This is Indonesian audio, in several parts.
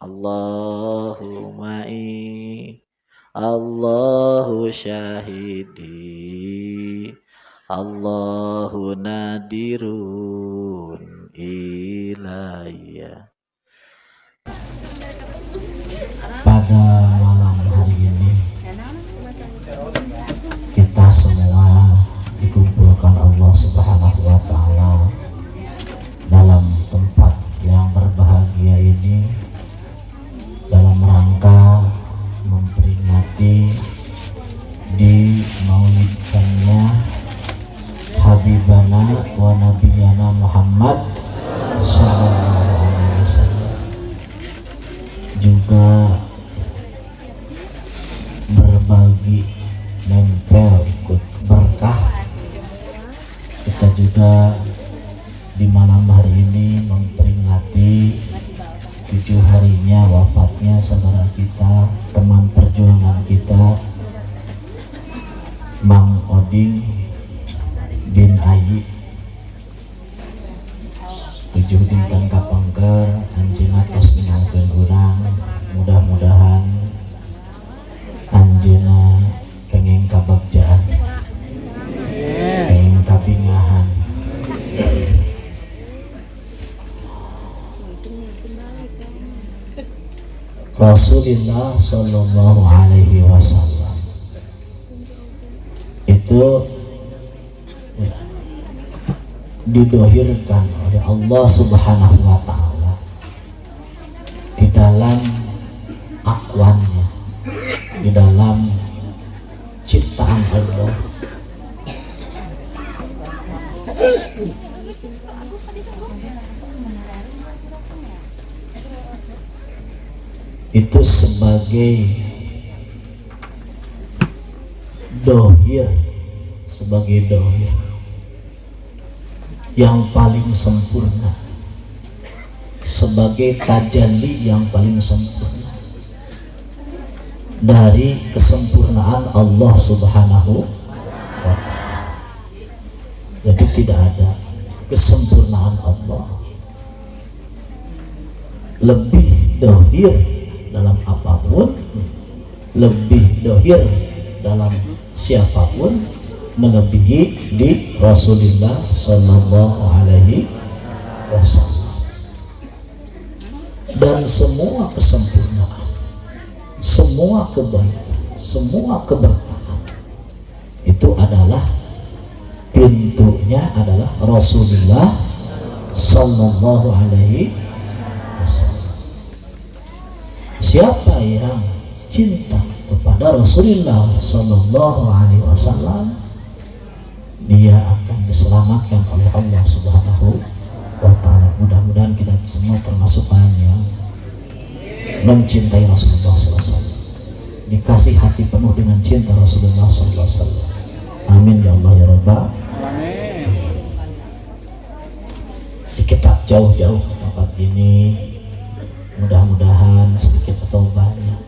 Allahu ma'i, Allahu syahidi, Allahu nadirun ilayya. Pada malam hari ini kita semua dikumpulkan Allah Subhanahu wa Ta'ala dalam tempat yang berbahagia ini dalam rangka memperingati di maulidnya Habibana wa Nabiyana Muhammad sallallahu alaihi wasallam, juga berbagi nempel ikut berkah. Kita juga di malam hari ini memperingati 7 harinya wafatnya saudara kita, teman perjuangan kita, Mang Oding bin Ayi 7 dinten kapengker anjeunna tos ninggalkeun urang. Mudah-mudahan anjeunna kenging kabagjaan, kenging kabingahan. Rasulullah Shallallahu Alaihi Wasallam itu didohirkan oleh Allah Subhanahu wa Ta'ala di dalam akwannya, di dalam ciptaan Allah. Itu sebagai dohir, sebagai dohir yang paling sempurna, sebagai tajalli yang paling sempurna dari kesempurnaan Allah Subhanahu wa Ta'ala. Jadi tidak ada kesempurnaan Allah lebih dohir dalam apapun, lebih dohir dalam siapapun melebihi di Rasulullah Sallallahu Alaihi Wasallam. Dan semua kesempurnaan, semua kebaikan, semua keberkahan itu adalah pintunya adalah Rasulullah Sallallahu Alaihi Wasallam. Siapa yang cinta kepada Rasulullah Sallallahu Alaihi Wasallam, dia akan diselamatkan oleh Allah Subhanahu wa Ta'ala. Mudah-mudahan kita semua termasuk orang yang mencintai Rasulullah Sallallahu Alaihi Wasallam, dikasih hati penuh dengan cinta Rasulullah Sallallahu Alaihi Wasallam. Amin ya Allah ya Rabbal Alamin. Kita jauh-jauh ke tempat ini, mudah-mudahan sedikit atau banyak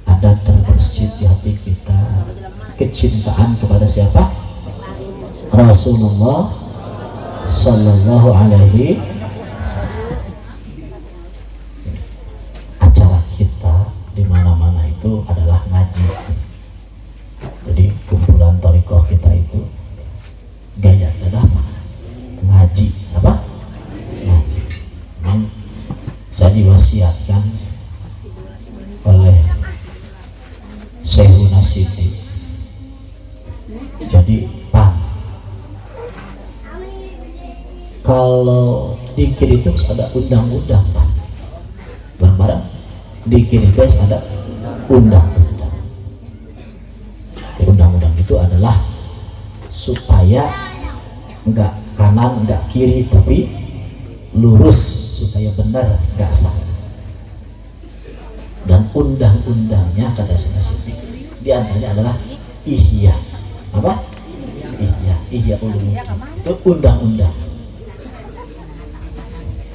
ada terbersit di hati kita kecintaan kepada siapa? Rasulullah Sallallahu Alaihi Wasallam. Acara kita di mana-mana itu adalah ngaji. Jadi kumpulan thariqah kita itu gaya adalah ngaji. Apa? Ngaji. Memang saya diwasiatkan oleh Syekhuna Siti. Jadi Pak, kalau dikir itu ada undang-undang Pak, barang-barang dikir itu ada undang-undang. Undang-undang itu adalah supaya enggak kanan enggak kiri tapi lurus, supaya benar enggak salah. Dan undang-undangnya kata Siti di antaranya adalah ihya. Apa? Ihya ulumuddin. Itu undang-undang.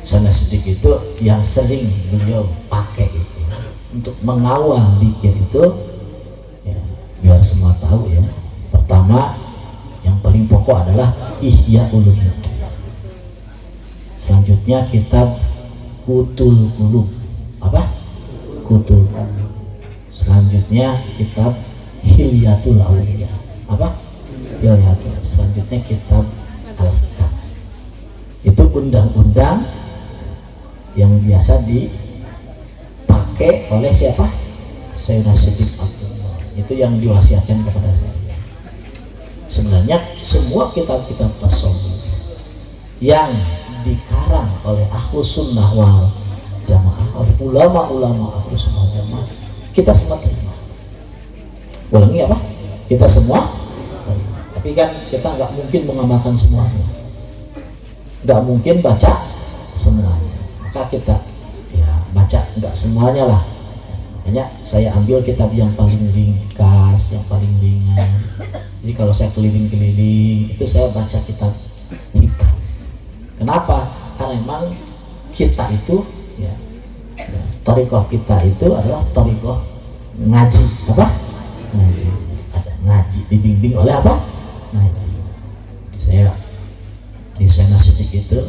Sana sedikit itu yang sering beliau pakai itu untuk mengawal zikir itu ya, biar semua tahu ya. Pertama yang paling pokok adalah ihya ulumuddin. Selanjutnya kitab Qutul Qulub. Apa? Kutub. Selanjutnya kitab Hilyatul Auliya. Apa? Hilyatul. Selanjutnya kitab Al-Hikam. Itu undang-undang yang biasa dipakai oleh siapa? Sayyidina Siddiq Abdullah. Itu yang diwasiatkan kepada saya. Sebenarnya semua kitab-kitab tasawuf yang dikarang oleh Ahlus Sunnah wal Jamaah, oleh ulama-ulama Ahlus Sunnah wal Jamaah, kita semua terima. Ulangi apa? Kita semua terima. Tapi kan kita nggak mungkin mengamalkan semuanya, nggak mungkin baca semuanya. Maka kita ya baca nggak semuanya lah. Makanya saya ambil kitab yang paling ringkas, yang paling ringan. Jadi kalau saya keliling-keliling itu saya baca kitab hikam. Kenapa? Karena memang kita itu ya, thariqah kita itu adalah thariqah ngaji. Apa? Ngaji. Ada ngaji, dibimbing oleh apa? Ngaji. Saya di sana sedikit itu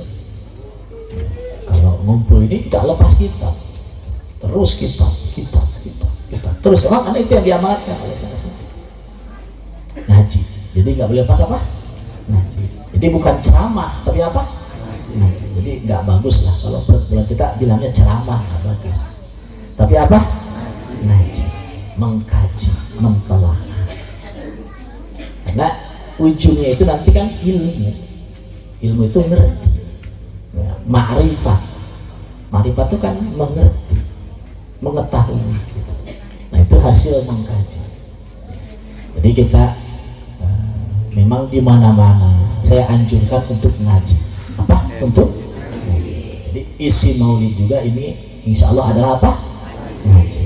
kalau ngumpul ini tidak lepas kitab, terus kitab terus. Emang karena itu yang diamalkan oleh sana sedikit ngaji. Jadi nggak boleh lepas apa? Ngaji. Jadi bukan ceramah tapi apa? Ngaji. Jadi nggak bagus lah kalau bulan kita bilangnya ceramah, nggak bagus. Tapi apa? Ngaji, mengkaji, mentelaah. Karena ujungnya itu nanti kan ilmu. Ilmu itu ngerti. Ya, ma'rifat. Ma'rifat itu kan mengerti, mengetahui. Nah itu hasil mengkaji. Jadi kita memang di mana-mana saya anjurkan untuk ngaji. Apa? Untuk ngaji. Jadi isi maulid juga ini insya Allah adalah apa? Ngaji.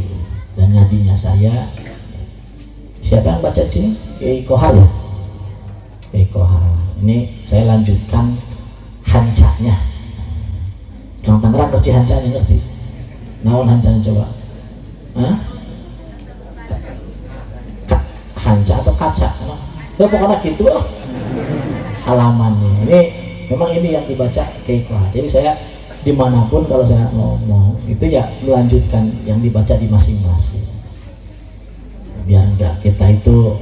Dan ngajinya saya, siapa yang baca di sini? Kiai Kohar ya? Kiai Kohar. Ini saya lanjutkan hancanya. Orang Tangerang ngerti hancanya, ngerti? Naon hancanya coba? Hah? Hanca atau kaca? Ya pokoknya gitu lah halamannya. Ini memang ini yang dibaca Kiai Kohar. Jadi saya dimanapun kalau saya ngomong itu ya melanjutkan yang dibaca di masing-masing. Biar enggak kita itu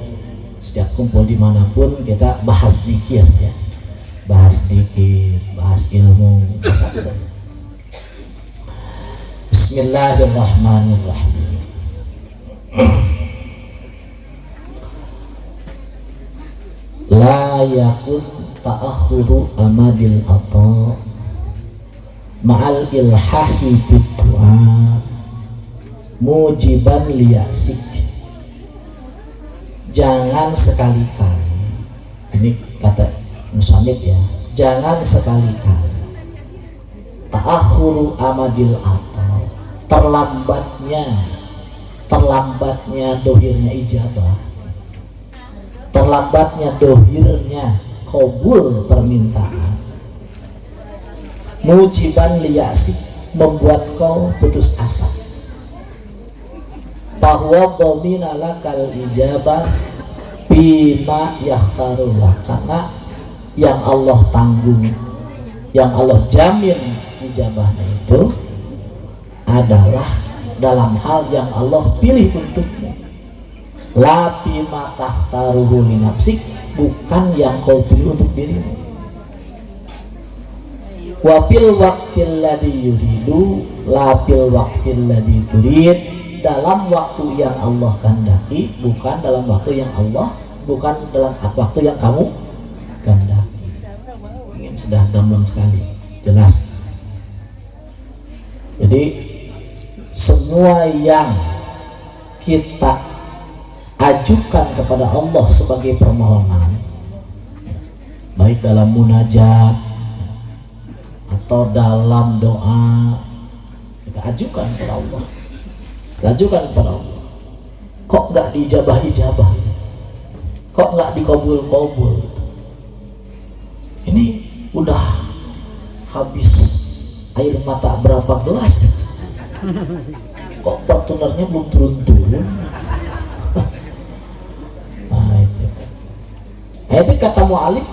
setiap kumpul dimanapun kita bahas zikir ya, bahas zikir, bahas ilmu, bahas. Bismillahirrahmanirrahim. La yakun ta'akhuru amadil ata ma'al ilhahi biddu'a mujiban liyasik. Jangan sekali-kali, ini kata musannif ya, jangan sekali-kali ta'akhuru amadil ata, terlambatnya dohirnya ijabah, terlambatnya dohirnya kabul permintaan, mujiban liyasik, membuat kau putus asa, bahwa dhamina lakal ijabah bima yakhtarullah, karena yang Allah tanggung, yang Allah jamin ijabahnya itu adalah dalam hal yang Allah pilih untukmu. La bima takhtaruhu li nafsik, bukan yang kau pilih untuk dirimu. Wa fil waqtil ladzi yuridu la fil waqtil ladzi turid, dalam waktu yang Allah kehendaki, bukan dalam waktu yang Allah, bukan dalam waktu yang kamu kehendaki. Ini sudah gamblang sekali, jelas. Jadi semua yang kita ajukan kepada Allah sebagai permohonan, baik dalam munajat atau dalam doa, kita ajukan kepada Allah. Ajukan kepada Allah. Kok nggak diijabah-ijabah? Kok nggak dikabul-kabul? Ini udah habis air mata berapa gelas? Kok partnernya belum turun-turun? Nah itu kata mu'alif,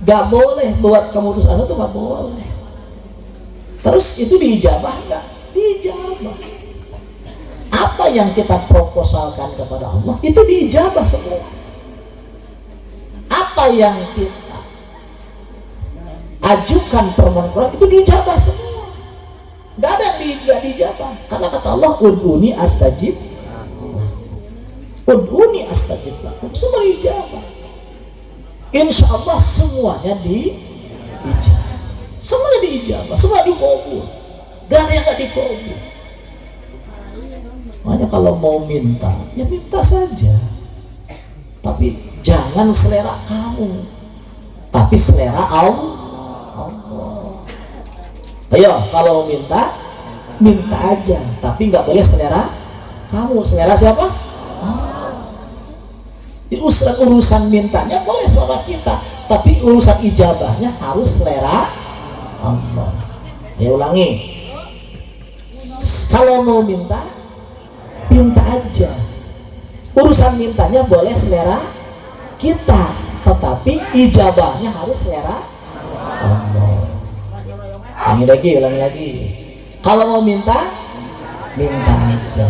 nggak boleh buat kamu putus asa tuh, nggak boleh. Terus itu diijabah nggak? diijabah. Apa yang kita proposalkan kepada Allah itu diijabah semua. Apa yang kita ajukan permohonan itu diijabah semua. Gak ada yang tidak dijabah. Karena kata Allah, ud'uni astajib. Ud'uni astajib lakum. Semua dijabah. Insya Allah semuanya diijabah. Semuanya diijabah. Semua dikabul. Gak ada yang gak dikabul. Makanya kalau mau minta, ya minta saja. Tapi jangan selera kamu, tapi selera Allah. Ayo, kalau minta, minta aja. Tapi nggak boleh selera kamu. Selera siapa? Jadi urusan mintanya boleh selera kita, tapi urusan ijabahnya harus selera Allah. Ya ulangi. Kalau mau minta, minta aja. Urusan mintanya boleh selera kita, tetapi ijabahnya harus selera Allah. Ulangi lagi. Kalau mau minta, minta aja.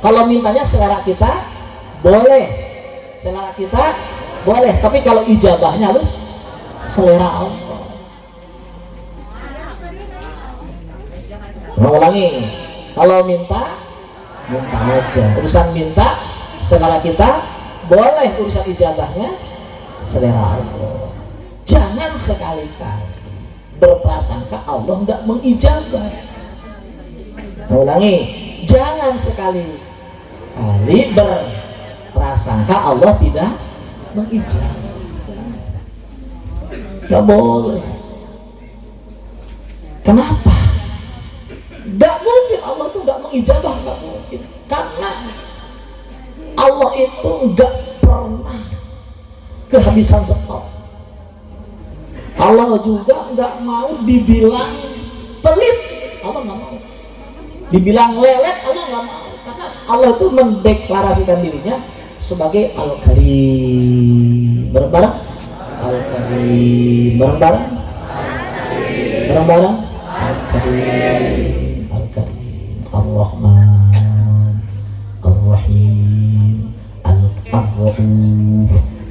Kalau mintanya selera kita, boleh. Selera kita, boleh. Tapi kalau ijabahnya harus selera Allah. Ulangi. Kalau minta, minta aja. Urusan minta selera kita, boleh. Urusan ijabahnya selera Allah. Jangan sekali-kali berprasangka Allah tidak mengijabah. Ulangi, jangan sekali-kali berprasangka Allah tidak mengijabah. Gak boleh. Kenapa? Gak mungkin Allah itu gak mengijabah, gak mungkin. Karena Allah itu gak pernah kehabisan stok. Allah juga nggak mau dibilang pelit, Allah nggak mau. Dibilang lelet, Allah nggak mau. Karena Allah itu mendeklarasikan dirinya sebagai Al-Karim. Bareng-bareng, Al-Karim. Bareng-bareng, bareng-bareng, Al-Karim, Al-Karim, Ar-Rahman, Ar-Rahim, Al-Rauf,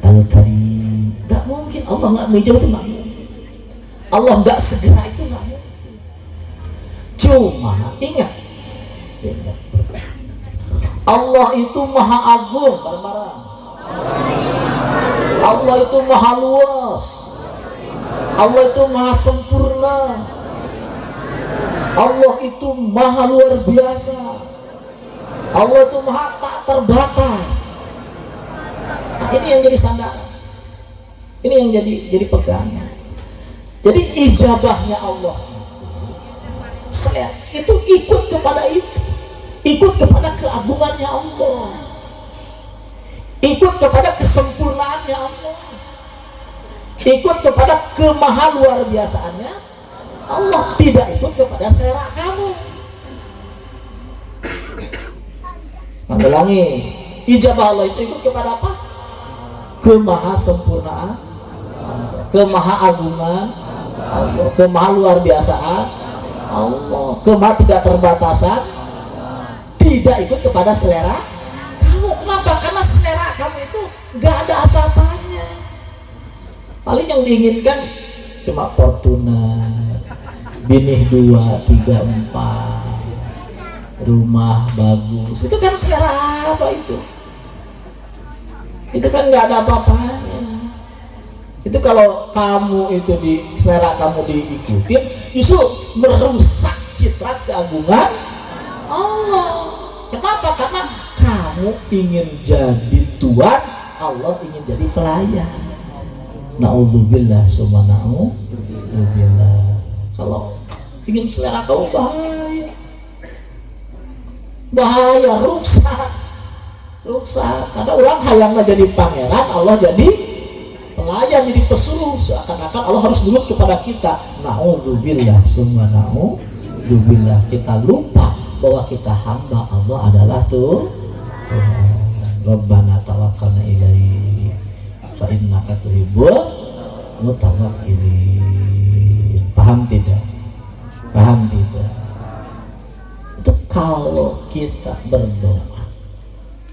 Al-Karim. Nggak mungkin Allah nggak menjawab itu, nggak mungkin. Allah nggak segera itu nggak mungkin. Cuma ingat, Allah itu maha agung. Bareng-bareng. Allah itu maha luas. Allah itu maha sempurna. Allah itu maha luar biasa. Allah itu maha tak terbatas. Nah, ini yang jadi sandaran. Ini yang jadi pegangan. Jadi ijabahnya Allah itu ikut kepada itu, ikut kepada keagungannya Allah, ikut kepada kesempurnaannya Allah, ikut kepada kemaha luar biasaannya Allah, tidak ikut kepada selera kamu. Ulangi, ijabah Allah itu ikut kepada apa? Kemaha sempurnaan, kemaha agungan Allah, kemaha luar biasaan Allah, kemaha tidak terbatasan, tidak ikut kepada selera kamu. Kenapa? Karena selera kamu itu nggak ada apa-apanya. Paling yang diinginkan cuma Fortuner, binih 2, 3, 4, rumah bagus. Itu kan selera apa itu? Itu kan nggak ada apa-apanya. Itu kalau kamu itu di selera kamu diikutin, justru merusak citra keagungan Allah. Kenapa? Karena kamu ingin jadi tuan, Allah ingin jadi pelayan. Na'udzubillah, summa na'udzubillah. Kalau ingin selera kamu bahaya, rusak. Karena orang hayangnya jadi pangeran, Allah jadi pelayan, jadi pesuruh. Seakan-akan Allah harus nurut kepada kita. Na'udzubillah, summa na'udzubillah. Kita lupa bahwa kita hamba Allah adalah Tuhan. Rabbana tawakkalna ilaihi fa innaka tuhibbul mutawakkilin. Paham tidak? Paham tidak? kalau kita berdoa,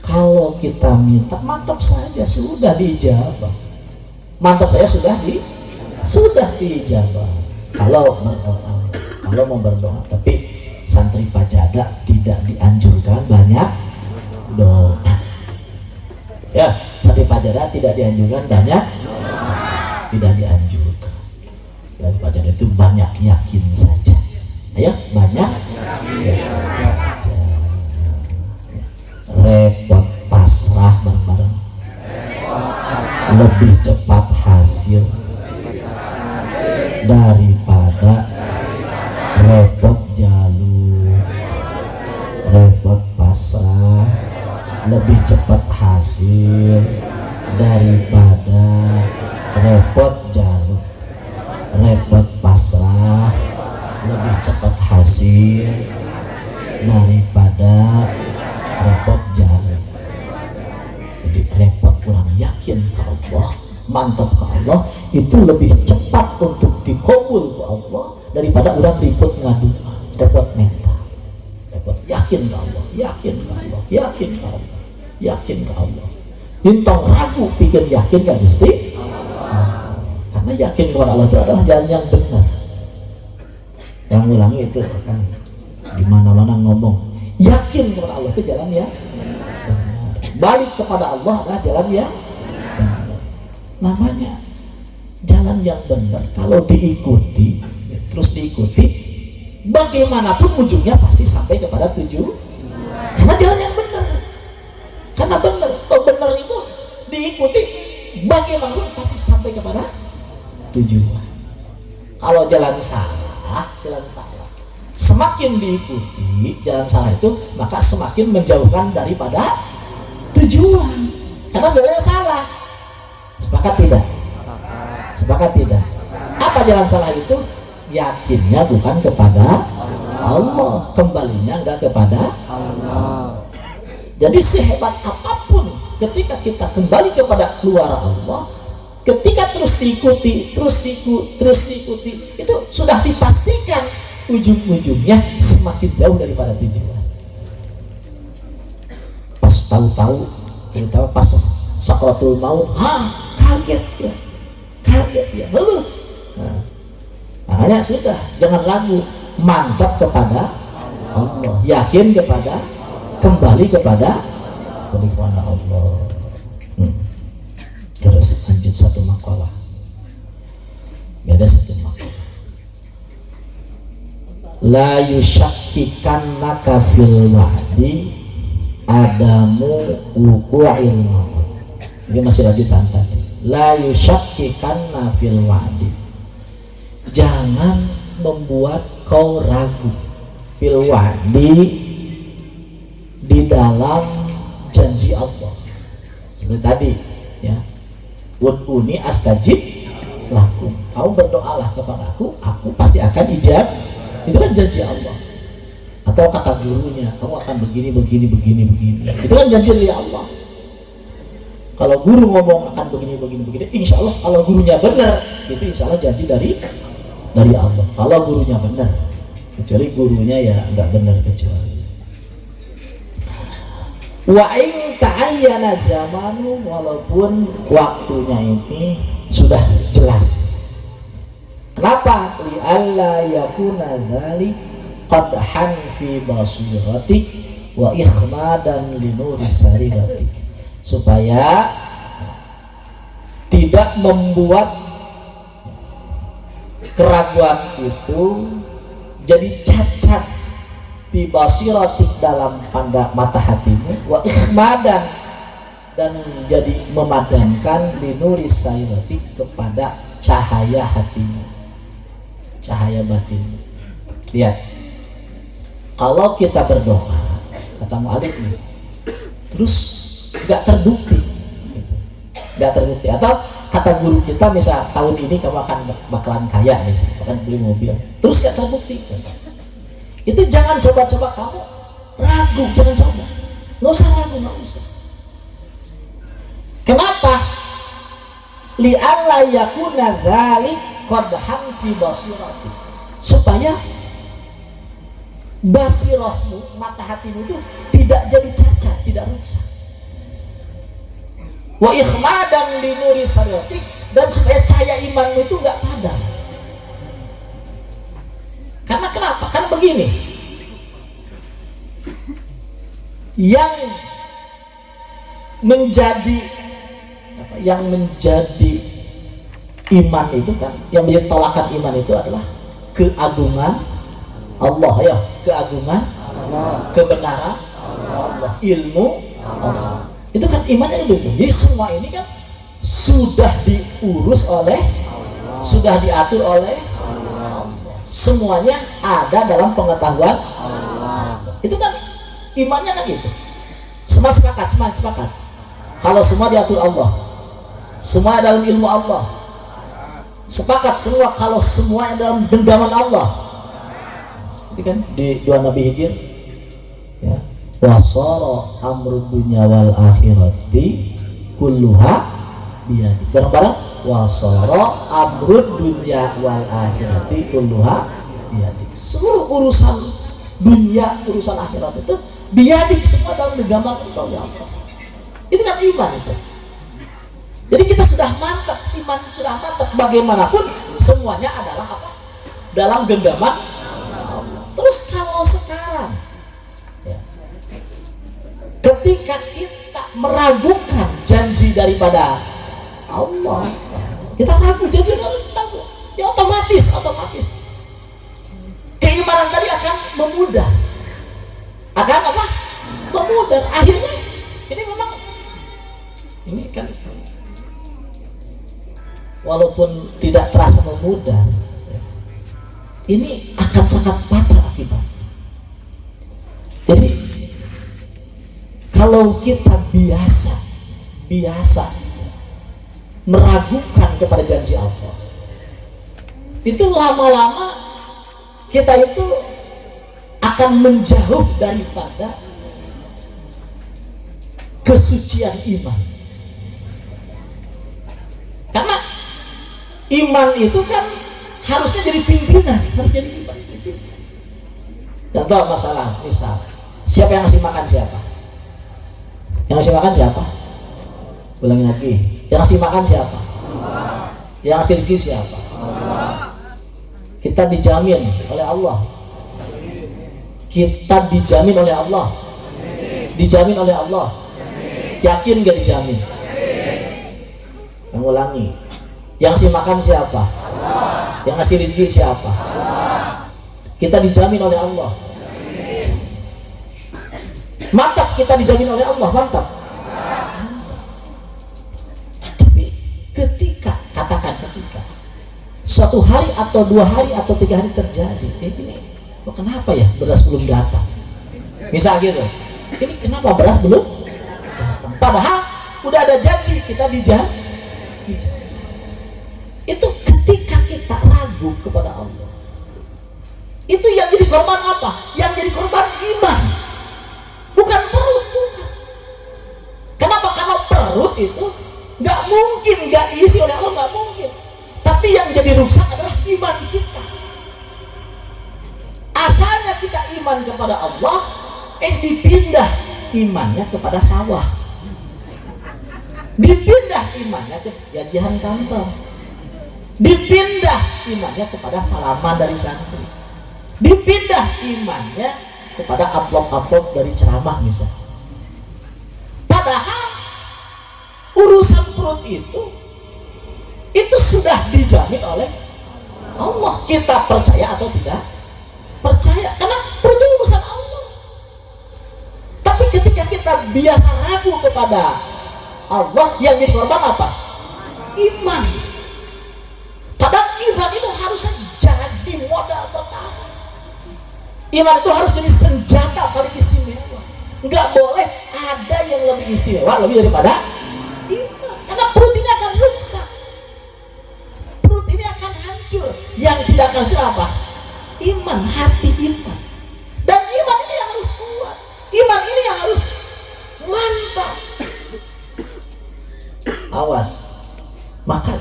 kalau kita minta, mantap saja sudah diijabah. Mantap saya sudah diijabah. Kalau berdoa, kalau mau berdoa, tapi santri pajada tidak dianjurkan banyak doa. Ya, santri pajada tidak dianjurkan banyak, tidak dianjurkan. Dan pajada itu banyak yakin saja. Ayo, banyak yakin saja. Repot pasrah bareng-bareng. Lebih cepat hasil daripada repot jalur. Repot pasrah lebih cepat hasil daripada repot jalur. Repot pasrah lebih cepat hasil daripada repot jalur. Jadi repot kurang yakin ke Allah, mantap ke Allah, itu lebih cepat untuk dikabul ke Allah daripada orang ribut ngadu, repot mental, repot yakin ke Allah, yakin ke Allah, yakin ke Allah, yakin ke Allah. Intong ragu pikir yakin kan Gusti? Karena yakin kepada Allah itu adalah jalan yang benar. Yang ulangi itu kan di mana-mana ngomong yakin kepada Allah itu jalan yang benar. Balik kepada Allah adalah jalan yang benar. Namanya jalan yang benar kalau diikuti, terus diikuti, bagaimanapun ujungnya pasti sampai kepada tujuan. Karena jalan yang benar. Karena benar, benar itu diikuti, bagaimanapun pasti sampai kepada tujuan. Kalau jalan salah, semakin diikuti jalan salah itu, maka semakin menjauhkan daripada tujuan. Karena jalannya salah. Sepakat tidak? Sepakat tidak? Apa jalan salah itu? Yakinnya bukan kepada Allah, kembalinya enggak kepada Allah. Jadi sehebat apapun ketika kita kembali kepada keluar Allah, ketika terus diikuti, itu sudah dipastikan ujung-ujungnya semakin jauh daripada tujuan. Pas tahu-tahu, terutama pas sakratul maut, kaget ya, lalu, makanya sudah, jangan ragu, mantap kepada Allah, yakin kepada, kembali kepada Allah. Terus lanjut satu makalah. Beda satu makalah. La yushakkikannaka fil wa'di adamu wuqu'il maut. Ini masih lanjutan tadi. La yushakkikanna fil wa'di. Jangan membuat kau ragu fil wa'di, di dalam janji Allah. Seperti tadi ya, ud'uni astajib lakum, kamu berdoalah kepadaku, aku pasti akan ijab. Itu kan janji Allah. Atau kata gurunya, kamu akan begini. Itu kan janji dari Allah. Kalau guru ngomong akan begini, insya Allah kalau gurunya benar, itu insya Allah janji dari Allah. Kalau gurunya benar, kecuali gurunya ya nggak benar kecuali. Wa in ta'ayyana zamanu, walaupun waktunya ini sudah jelas. Kenapa? Li alla yakuna dzalik qadhan fi basiratik wa ikhmadan li nuri sariratik, supaya tidak membuat keraguan itu jadi cacat fi basiratik, dalam mata hatimu, wa ikhmadan, dan jadi memadamkan linuri sairati, kepada cahaya hatimu, cahaya batinmu. Lihat, kalau kita berdoa, kata mu'alif nih, terus gak terbukti, atau kata guru kita misal tahun ini kamu akan bakalan kaya, misal akan beli mobil, terus gak terbukti, itu jangan coba-coba kamu ragu, jangan coba, nggak usah ragu, nggak usah. Kenapa? Li'alla yakuna dzalik qadhan fi basirati, supaya basirahmu, mata hatimu itu tidak jadi cacat, tidak rusak. Wa ikhmadan li nuri syariatik, dan supaya cahaya imanmu itu nggak padam. Karena kenapa? Kan begini, yang menjadi iman itu kan, yang menjadi tolakan iman itu adalah keagungan Allah, ya, keagungan Allah, kebenaran Allah, ilmu Allah. Itu kan imannya itu. Jadi semua ini kan sudah diurus oleh Allah, sudah diatur oleh Allah. Semuanya ada dalam pengetahuan Allah. Itu kan imannya kan gitu. Semua sepakat. Kalau semua diatur Allah, semua dalam ilmu Allah. Sepakat semua kalau semua dalam genggaman Allah. Itu kan di doa Nabi Khidir, ya. Wasara amrud dunya wal akhirati kulluha biyadi. Bareng-bareng, wasara amrud dunya wal akhirati kulluha biyadi. Seluruh urusan dunia, urusan akhirat itu biadik, semua dalam genggaman Engkau, ya Allah. Itu kan iman itu. Jadi kita sudah mantap, iman sudah mantap, bagaimanapun semuanya adalah apa? Dalam genggaman Allah. Terus kalau sekarang, ya, ketika kita meragukan janji daripada Allah, kita ragu janji Allah, ya otomatis keimanan tadi akan memudar, memudar. Akhirnya ini memang, ini kan walaupun tidak terasa memudar, ini akan sangat fatal akibatnya. Jadi kalau kita biasa meragukan kepada janji Allah, itu lama-lama kita itu akan menjauh daripada kesucian iman. Karena iman itu kan harusnya jadi pimpinan, harus jadi pimpinan. Contoh masalah, misal, siapa yang ngasih makan siapa? Yang ngasih makan siapa? Ulangin lagi, yang ngasih makan siapa? Yang ngasih rezeki siapa? Kita dijamin oleh Allah. Kita dijamin oleh Allah. Dijamin oleh Allah. Yakin gak dijamin? Yang ulangi, yang ngasih makan siapa? Yang ngasih rezeki siapa? Kita dijamin oleh Allah. Mantap, kita dijamin oleh Allah, mantap. Tapi ketika suatu hari atau 2 hari atau 3 hari terjadi, ini kenapa ya beras belum datang? Misal gitu, ini kenapa beras belum datang? Padahal udah ada janji, kita dijamin. Itu ketika kita ragu kepada Allah, itu yang jadi korban apa? Yang jadi korban iman, bukan perut. Kenapa? Karena perut itu nggak mungkin nggak diisi oleh Allah, nggak mungkin. Tapi yang jadi rusak adalah iman kita. Asalnya kita iman kepada Allah, dipindah imannya kepada sawah, dipindah imannya ke gajian kantor, dipindah imannya kepada salaman dari santri, dipindah imannya kepada amplop-amplop dari ceramah misalnya. Padahal urusan perut itu sudah dijamin oleh Allah. Kita percaya atau tidak percaya, karena perut itu urusan Allah. Tapi ketika kita biasa ragu kepada Allah, yang jadi korban apa? Iman. Padahal iman itu harusnya jadi modal pertama. Iman itu harus jadi senjata paling istimewa. Nggak boleh ada yang lebih istimewa lebih daripada iman. Karena perut ini akan rusak, perut ini akan hancur. Yang tidak akan hancur apa? Iman, hati iman. Dan iman ini yang harus kuat, iman ini yang harus mantap. Awas, maka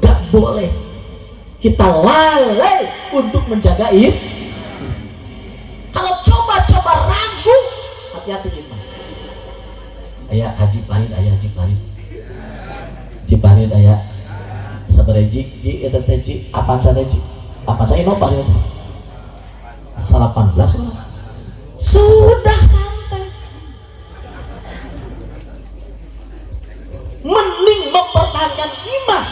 nggak boleh kita lalai untuk menjaga iman. Kalau yakin iman. Aya Haji Farid, aya Haji Farid. Haji Farid aya sabaraha ji eta teh ji apaan sana ji? Apaan saya no Farid? 18 sudah santai. Mending mempertahankan iman.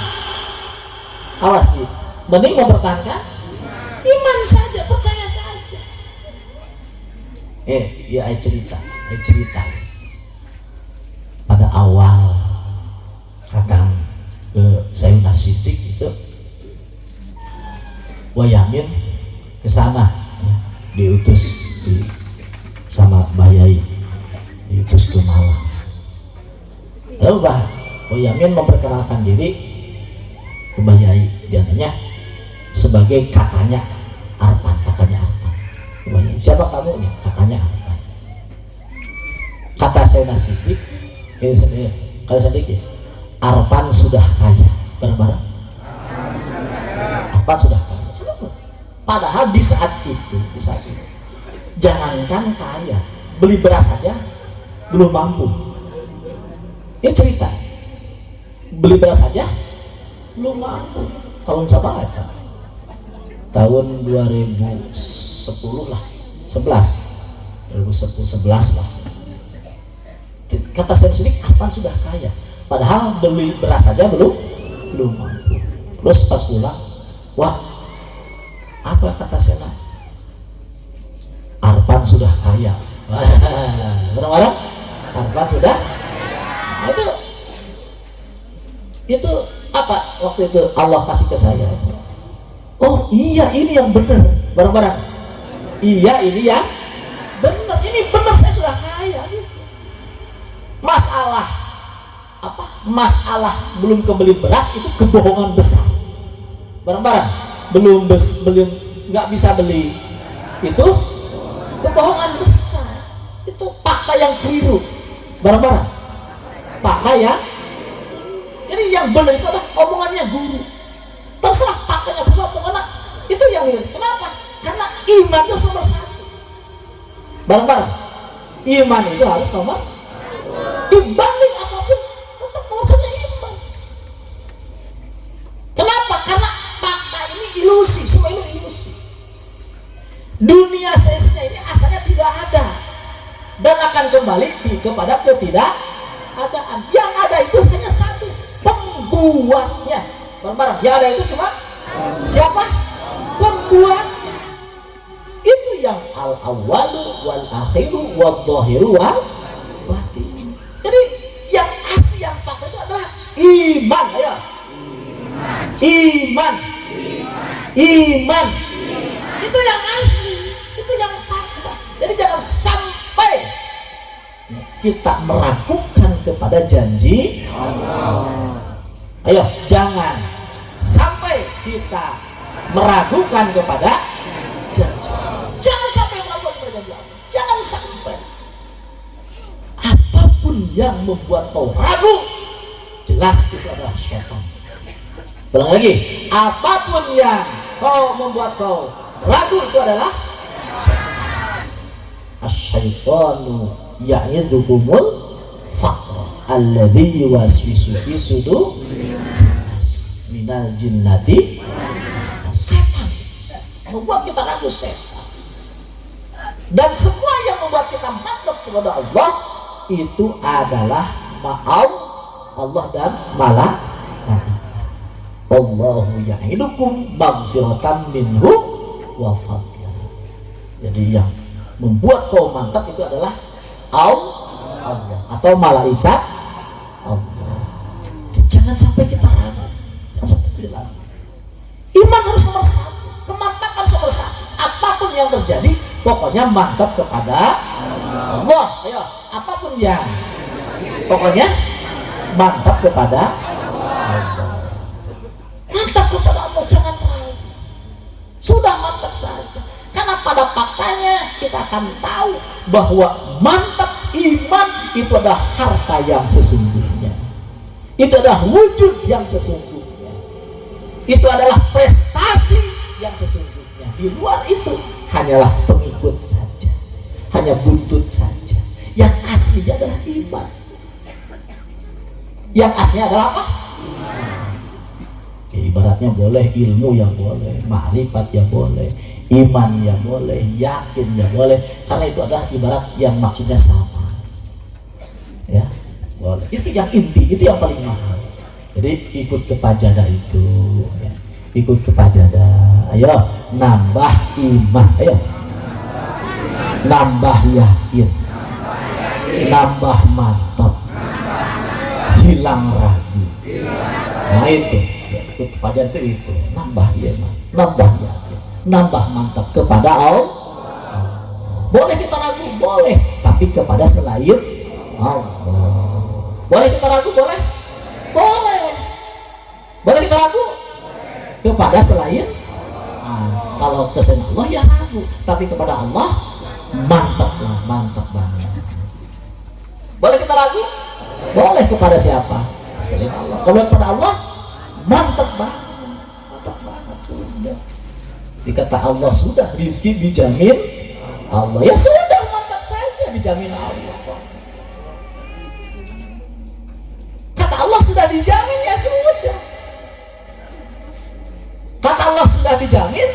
Awas ji, mending mempertahankan iman saja, percaya saja. Ya cerita. Pada awal Akang ke Sayyidina Siddiq itu Wayamin ke sana ya, diutus sama Bayai, diutus ke Malang. Lalu Wayamin memperkenalkan diri ke Bayai, diantaranya sebagai kakaknya Arpan. Siapa kamu nih? Kakaknya Arpan. Kata Sayyidina Siddiq, ini sendiri, kalau sedikit, Arpan sudah kaya, bareng-bareng. Arpan sudah kaya. Padahal di saat itu, jangankan kaya, beli beras saja belum mampu. Ini cerita, beli beras saja belum mampu. Tahun berapa? Tahun 2010 lah, 2011 lah. Kata saya sendiri, Arpan sudah kaya, padahal beli beras saja belum mampu. Terus pas pulang, wah, apa kata saya? Arpan sudah kaya. Bareng-bareng, Arpan sudah. Nah, itu apa waktu itu Allah kasih ke saya? Oh iya, ini yang benar, bareng-bareng. Iya, ini yang benar, ini benar, saya sudah kaya. Masalah apa? Masalah belum kebeli beras itu kebohongan besar. Bareng-bareng, belum nggak bisa beli itu kebohongan besar. Itu fakta yang keliru. Bareng-bareng, fakta ya. Jadi yang benar itu adalah omongannya guru. Terserah faktanya guru omongan itu yang benar. Kenapa? Karena iman itu nomor satu. Bareng-bareng, iman itu harus nomor. Dibanding apapun tetap nomor satu iman. Kenapa? Karena fakta ini ilusi, semua ini ilusi. Dunia sesnya ini asalnya tidak ada dan akan kembali kepada ketidakadaan. Yang ada itu hanya satu, pembuatnya. Bareng-bareng, yang ada itu cuma siapa? Pembuatnya. Itu yang al-awwalu wal akhiru wal dhahiru wal batin. Jadi yang asli, yang fakta itu adalah iman. Ayo, iman. Itu yang asli, itu yang fakta. Jadi jangan sampai kita meragukan kepada janji Allah. Ayo, jangan sampai kita meragukan kepada janji. Jangan sampai meragukan kepada janji Allah. Jangan sampai. Apapun yang membuat kau ragu, jelas itu adalah syaitan. Ulang lagi, apapun yang membuat kau ragu itu adalah syaitan. Asy-syaitanu ya'idzukumul faqr alladzi yuwaswisu fi sudurin minal jinnati. Setan membuat kita ragu, setan. Dan semua yang membuat kita mantap kepada Allah itu adalah ma'al Allah dan malaikat. Allahu ya'idukum maghfiratan minhu wa fadla. Jadi yang membuat kau mantap itu adalah Allah atau malaikat Allah. Jangan sampai kita ragu, jangan sampai kita ragu. Iman harus nomor satu, kemantapan nomor satu. Apapun yang terjadi, pokoknya mantap kepada Allah. Ayo, apapun yang, pokoknya mantap kepada Allah. Mantap kepada Allah, jangan ragu. Sudah mantap saja. Karena pada faktanya kita akan tahu bahwa mantap iman itu adalah harta yang sesungguhnya. Itu adalah wujud yang sesungguhnya. Itu adalah prestasi yang sesungguhnya. Di luar itu hanyalah pengikut saja, hanya buntut saja. Yang aslinya adalah iman. Yang aslinya adalah apa? Ya, ibaratnya boleh ilmu ya boleh, makrifat ya boleh, iman ya boleh, yakin ya boleh, karena itu adalah ibarat yang maksudnya sama. Ya, boleh. Itu yang inti, itu yang paling mahal. Jadi ikut ke pajada itu, ya. Ikut ke pajada. Ayo nambah iman, ayo nambah yakin, nambah mantap, hilang ragu. Nah itu ikut ke pajada itu nambah iman, nambah yakin, nambah mantap kepada Allah. Boleh kita ragu, boleh, tapi kepada selain Allah. Boleh kita ragu, boleh, boleh. Boleh kita ragu kepada selain. Nah, kalau ke selain Allah ya ragu, tapi kepada Allah mantap lah, mantap banget. Boleh kita ragu, boleh kepada siapa? Selain Allah. Kalau kepada Allah mantap banget, sudah. Dikata Allah sudah rizki dijamin Allah, ya sudah mantap saja dijamin Allah. Kata Allah sudah dijamin, ya sudah. Kata Allah sudah dijamin,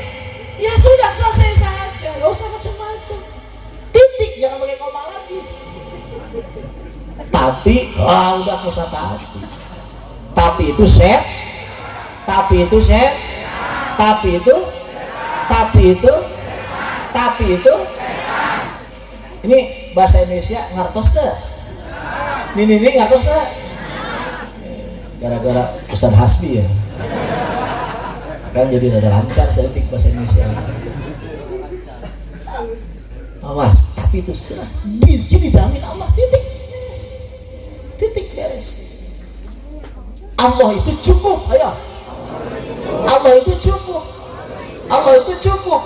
ya sudah, selesai saja, gak usah macam-macam. Titik, jangan pakai koma lagi. Tapi, udah gak usah tapi. Tapi itu set, tapi itu set, tapi itu, tapi itu, tapi itu. Ini bahasa Indonesia ngartos deh. Ini ngartos deh. Gara-gara Ustaz Hasbi ya. Kan jadi rada lancar saya bahasa Indonesia. Awas, tapi itu sudah rizki dijamin Allah, titik beres. Titik beres. Allah itu cukup, ayo. Allah itu cukup. Allah itu cukup.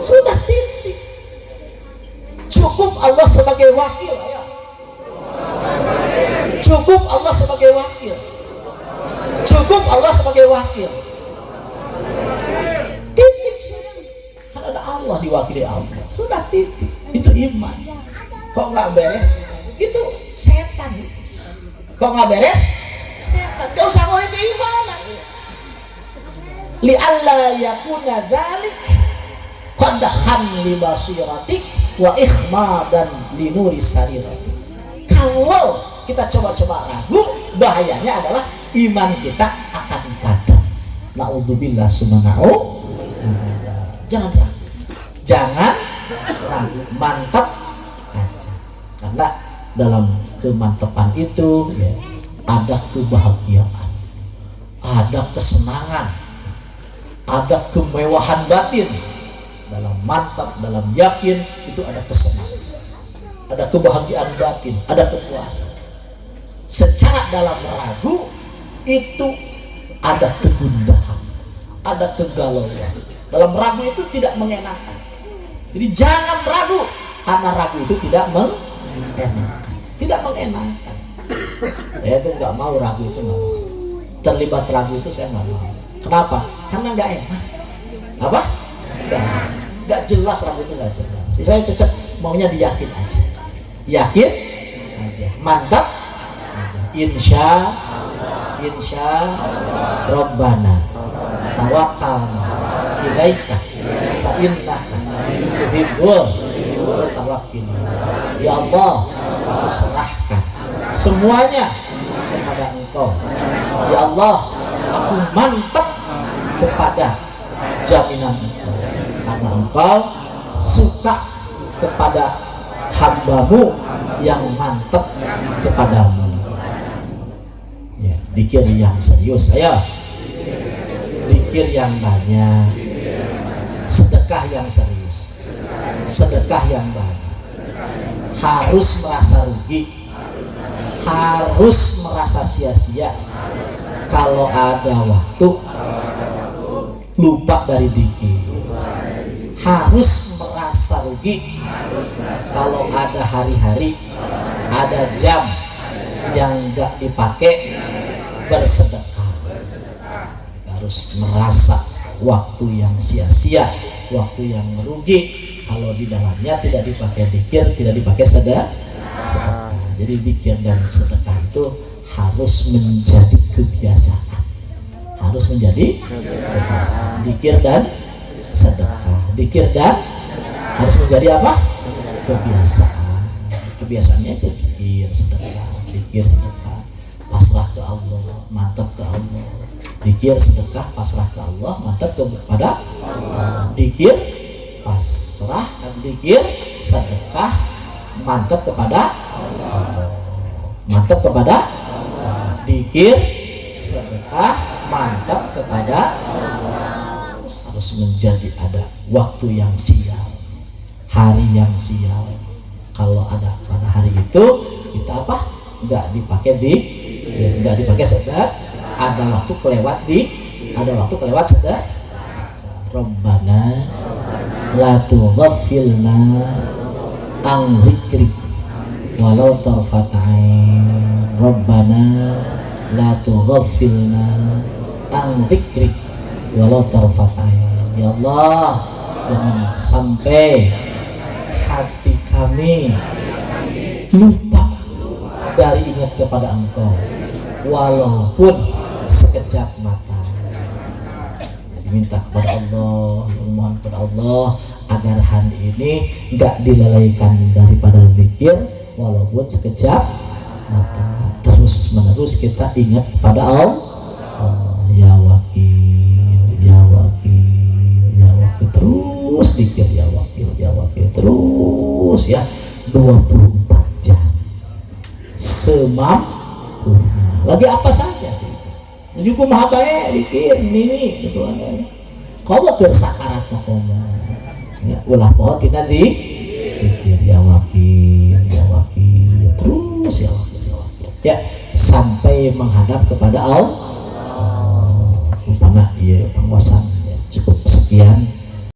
Sudah titik. Cukup Allah sebagai wakil, ayo. Cukup Allah sebagai wakil. Cukup Allah sebagai wakil. Titik sudah. Kan ada Allah diwakili Allah. Sudah titik. Itu iman. Kok nggak beres? Itu setan. Kok nggak beres? Setan. Gak usah ngomongin keimanan. Li alla yakuna dzalik qadhan li basiratik wa ikhmadan li nuri sariratik. Kalau kita coba-coba ragu, bahayanya adalah iman kita akan padam. Na'udzubillah subhanahu. Jangan ragu, jangan ragu, mantap aja. Karena dalam kemantapan itu ya, ada kebahagiaan, ada kesenangan, ada kemewahan batin. Dalam mantap, dalam yakin itu ada kesenangan, ada kebahagiaan batin, ada kepuasan. Secara dalam ragu itu ada kegundahan, ada kegalauan. Dalam ragu itu tidak mengenakan. Jadi jangan ragu, karena ragu itu tidak mengenakan, tidak mengenakan. Saya itu nggak mau ragu itu, nggak mau. Terlibat ragu itu saya nggak mau. Kenapa? Karena nggak enak. Apa? Nggak jelas, ragu itu nggak jelas. Jadi saya cocok maunya diyakin aja, yakin aja, mantap aja. Insya Rabbana tawakkalna ilaika fa innaka tuhibbul mutawakkil. Ya Allah, aku serahkan semuanya kepada Engkau. Ya Allah, aku mantap kepada jaminan Engkau, karena Engkau suka kepada hamba-Mu yang mantap kepadamu. Ya, dikir yang serius, ayo. Dikir yang banyak, sedekah yang serius, sedekah yang banyak. Harus merasa rugi, harus merasa sia-sia kalau ada waktu lupa dari dikir. Harus merasa rugi kalau ada hari-hari, ada jam yang gak dipakai bersedekah. Harus merasa waktu yang sia-sia, waktu yang merugi kalau di dalamnya tidak dipakai dzikir, tidak dipakai sedekah. sedekah. Jadi zikir dan sedekah itu harus menjadi kebiasaan. Harus menjadi kebiasaan. Zikir dan sedekah. Zikir dan harus menjadi apa? Kebiasaan. Kebiasaannya itu zikir, sedekah, zikir, sedekah. Pasrah ke Allah, mantap ke Allah. Zikir, sedekah, pasrah ke Allah, mantap kepada Allah. Zikir, pasrah, dan zikir, sedekah, mantap kepada Allah. Mantap kepada Allah. Zikir, sedekah, mantap kepada Allah. Harus menjadi ada waktu yang sial, hari yang sial. Kalau ada pada hari itu kita apa? Nggak dipakai nggak dipakai sedekah. Ada waktu kelewat sedekah. Rabbana la tughfilna an dzikrik walau tarfat ain. Rabbana la tughfilna an dzikrik walau tarfat ain. Ya Allah, jangan sampai hati kami lupa dari ingat kepada Engkau walaupun sekejap mata. Minta kepada Allah, mohon kepada Allah agar hari ini enggak dilalaikan daripada zikir walaupun sekejap mata. Terus menerus kita ingat kepada Allah. Ya Wakil, ya Wakil, ya Wakil, terus zikir ya Wakil, ya Wakil, terus ya 24 jam semampunya. Lagi apa saja juga maha baik dikir ini gitu ada. Kamu tersakarat kamu ya ulah pohon tina dikir ya Wakil, ya Wakil, terus ya Wakil, ya Wakil, ya sampai menghadap kepada Allah. Umpama iya penguasaan ya, cukup sekian.